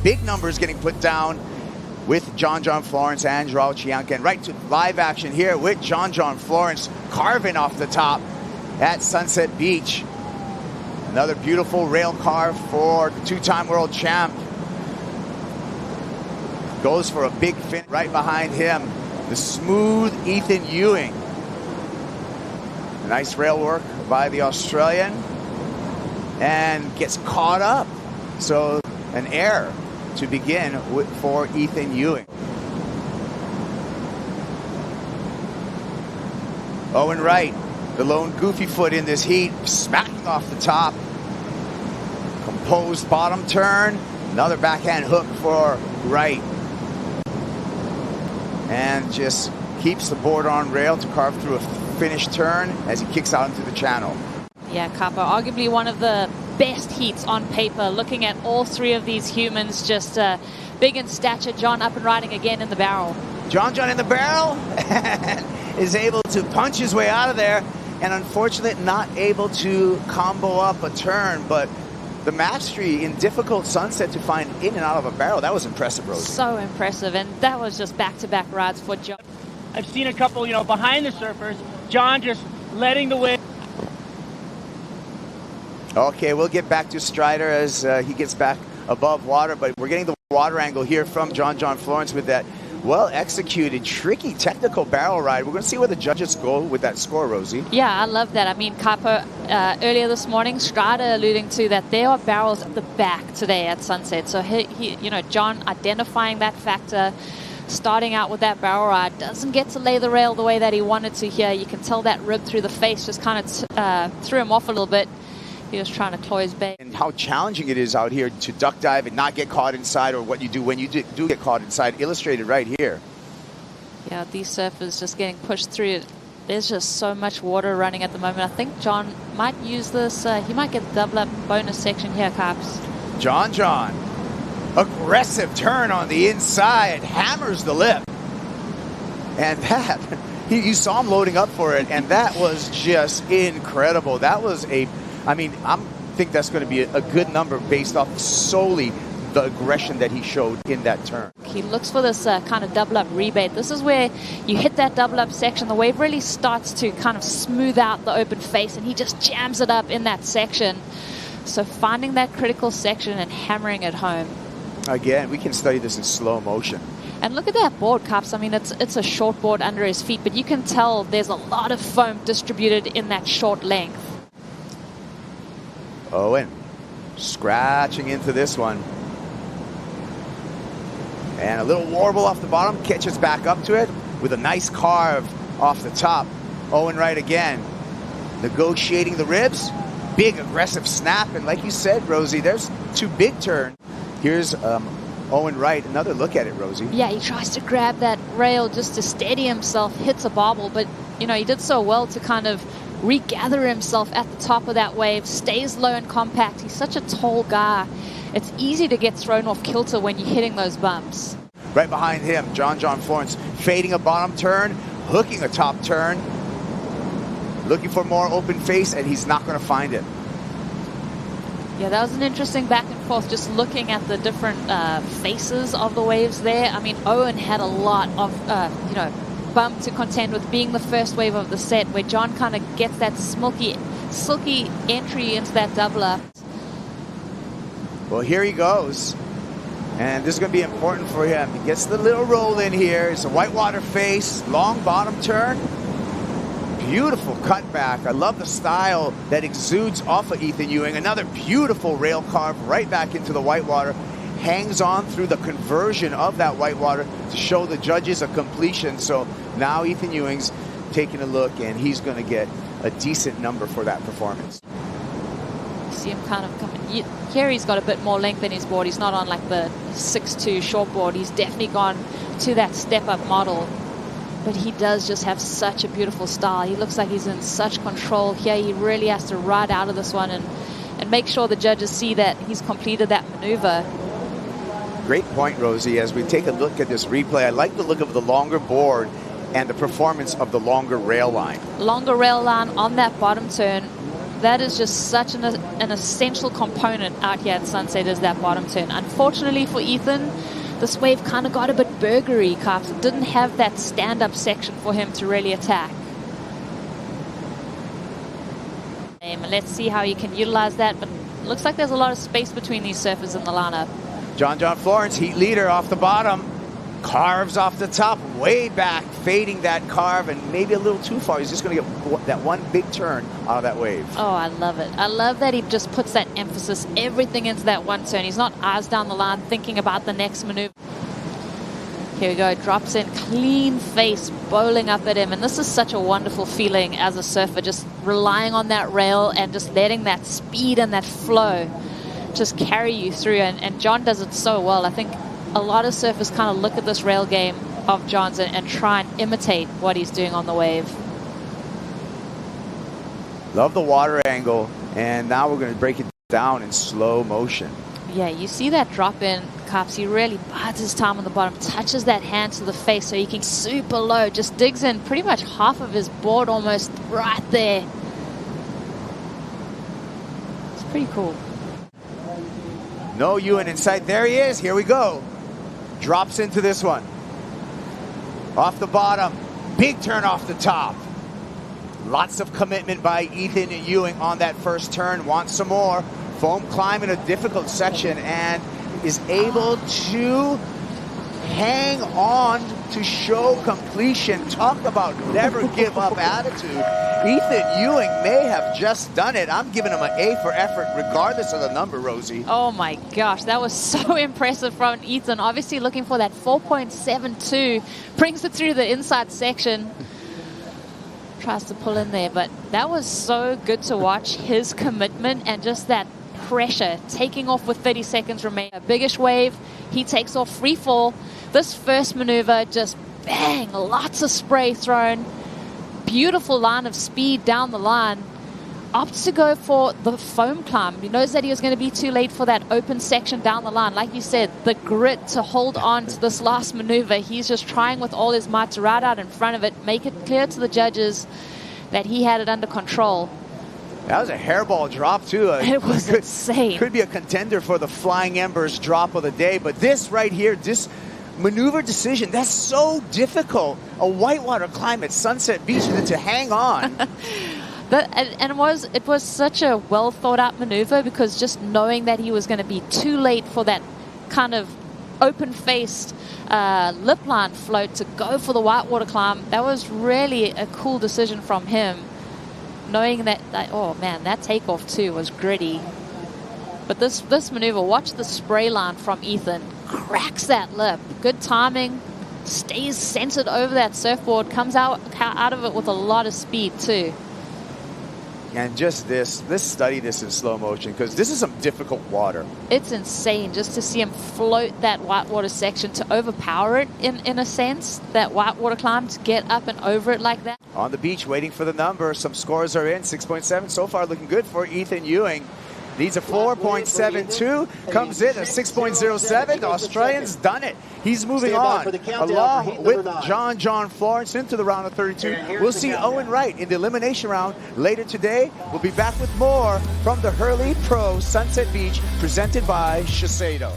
big numbers getting put down with J.Florence and Joao Chianca. And right to live action here with J.Florence carving off the top at Sunset Beach. Another beautiful rail carve for the two-time world champ. Goes for a big fin right behind him. The smooth E.Ewing. Nice rail work by the Australian. And gets caught up. So an error to begin with for E.Ewing. O.Wright, the lone goofy foot in this heat, smacking off the top. Composed bottom turn. Another backhand hook for Wright. And just keeps the board on rail to carve through a finish turn as he kicks out into the channel. Yeah, Kappa, arguably one of the best heats on paper. Looking at all three of these humans, just big in stature. John up and riding again in the barrel. John in the barrel and is able to punch his way out of there, and unfortunately not able to combo up a turn, but the mastery in difficult sunset to find in and out of a barrel, that was impressive, Rosie. So impressive, and that was just back-to-back rides for John. I've seen a couple, behind the surfers, John just letting the wave. Okay, we'll get back to Strider as he gets back above water, but we're getting the water angle here from J.Florence with that well-executed, tricky, technical barrel ride. We're going to see where the judges go with that score, Rosie. Yeah, I love that. I mean, Capo, earlier this morning, Strider alluding to that there are barrels at the back today at Sunset. So, John identifying that factor, starting out with that barrel ride, doesn't get to lay the rail the way that he wanted to here. You can tell that rib through the face just kind of threw him off a little bit. He was trying to claw his bait. And how challenging it is out here to duck dive and not get caught inside, or what you do when you do get caught inside, illustrated right here. Yeah, these surfers just getting pushed through it. There's just so much water running at the moment. I think John might use this. He might get the double up bonus section here, Caps. John. Aggressive turn on the inside. Hammers the lip. And that, you saw him loading up for it, and that was just incredible. That was I think that's going to be a good number based off solely the aggression that he showed in that turn. He looks for this kind of double up rebate. This is where you hit that double up section. The wave really starts to kind of smooth out the open face, and he just jams it up in that section. So finding that critical section and hammering it home. Again, we can study this in slow motion. And look at that board, Cups. I mean, it's a short board under his feet, but you can tell there's a lot of foam distributed in that short length. Owen scratching into this one. And a little warble off the bottom, catches back up to it with a nice carve off the top. O.Wright again, negotiating the ribs. Big aggressive snap, and like you said, Rosie, there's two big turns. Here's O.Wright, another look at it, Rosie. Yeah, he tries to grab that rail just to steady himself, hits a bobble, but he did so well to kind of regather himself at the top of that wave, stays low and compact. He's such a tall guy. It's easy to get thrown off kilter when you're hitting those bumps. Right behind him, J.Florence fading a bottom turn, hooking a top turn, looking for more open face, and he's not going to find it. Yeah, that was an interesting back and forth, just looking at the different faces of the waves there. I mean, Owen had a lot of, bump to contend with, being the first wave of the set, where John kind of gets that silky entry into that double up. Well, here he goes. And this is going to be important for him. He gets the little roll in here. It's a whitewater face, long bottom turn. Beautiful cutback. I love the style that exudes off of E.Ewing. Another beautiful rail carve right back into the whitewater. Hangs on through the conversion of that whitewater to show the judges a completion. So now E.Ewing's taking a look, and he's going to get a decent number for that performance. See him kind of coming. Here he's got a bit more length in his board. He's not on like the 6'2" short board. He's definitely gone to that step-up model. But he does just have such a beautiful style. He looks like he's in such control here. He really has to ride out of this one and make sure the judges see that he's completed that maneuver. Great point, Rosie. As we take a look at this replay, I like the look of the longer board and the performance of the longer rail line. Longer rail line on that bottom turn. That is just such an essential component out here at Sunset, is that bottom turn. Unfortunately for Ethan, this wave kind of got a bit burgery, Carps. It didn't have that stand-up section for him to really attack. And let's see how he can utilize that, but it looks like there's a lot of space between these surfers in the lineup. J.Florence, heat leader off the bottom, carves off the top, way back, fading that carve, and maybe a little too far. He's just going to get that one big turn out of that wave. Oh, I love it. I love that he just puts that emphasis, everything into that one turn. He's not eyes down the line thinking about the next maneuver. Here we go, drops in, clean face, bowling up at him. And this is such a wonderful feeling as a surfer, just relying on that rail and just letting that speed and that flow just carry you through. And John does it so well. I think a lot of surfers kind of look at this rail game of John's and try and imitate what he's doing on the wave. Love the water angle, and now we're going to break it down in slow motion. Yeah, you see that drop in, Carps. He really bides his time on the bottom, touches that hand to the face so he can super low, just digs in pretty much half of his board almost right there. It's pretty cool. No Ewan in sight. There he is. Here we go. Drops into this one. Off the bottom. Big turn off the top. Lots of commitment by Ethan Ewing on that first turn. Wants some more. Foam climb in a difficult section and is able to hang on to show completion. Talk about never give up attitude. Ethan Ewing may have just done it. I'm giving him an A for effort regardless of the number, Rosie. Oh my gosh, that was so impressive from Ethan. Obviously looking for that 4.72. Brings it through the inside section. Tries to pull in there, but that was so good to watch. His commitment and just that pressure, taking off with 30 seconds remaining. A biggish wave, he takes off free fall. This first maneuver, just bang, lots of spray thrown. Beautiful line of speed down the line. Opts to go for the foam climb. He knows that he was going to be too late for that open section down the line. Like you said, the grit to hold on to this last maneuver. He's just trying with all his might to ride out in front of it, make it clear to the judges that he had it under control. That was a hairball drop, too. It was insane. Could be a contender for the Flying Embers drop of the day. But this right here, this maneuver decision, that's so difficult. A whitewater climb at Sunset Beach and then to hang on. It was such a well thought out maneuver, because just knowing that he was going to be too late for that kind of open faced lip line float to go for the whitewater climb, that was really a cool decision from him. Knowing that, oh man, that takeoff too was gritty. But this maneuver, watch the spray line from Ethan. Cracks that lip. Good timing. Stays centered over that surfboard. Comes out of it with a lot of speed too. And just let's study this in slow motion, because this is some difficult water. It's insane just to see him float that whitewater section, to overpower it in a sense, that whitewater climb, to get up and over it like that. On the beach waiting for the number. Some scores are in. 6.7 so far, looking good for Ethan Ewing. Needs a 4.72, comes in a 6.07. The Australian's done it. He's moving on, along with J.Florence into the round of 32. We'll see O.Wright in the elimination round later today. We'll be back with more from the Hurley Pro Sunset Beach, presented by Shiseido.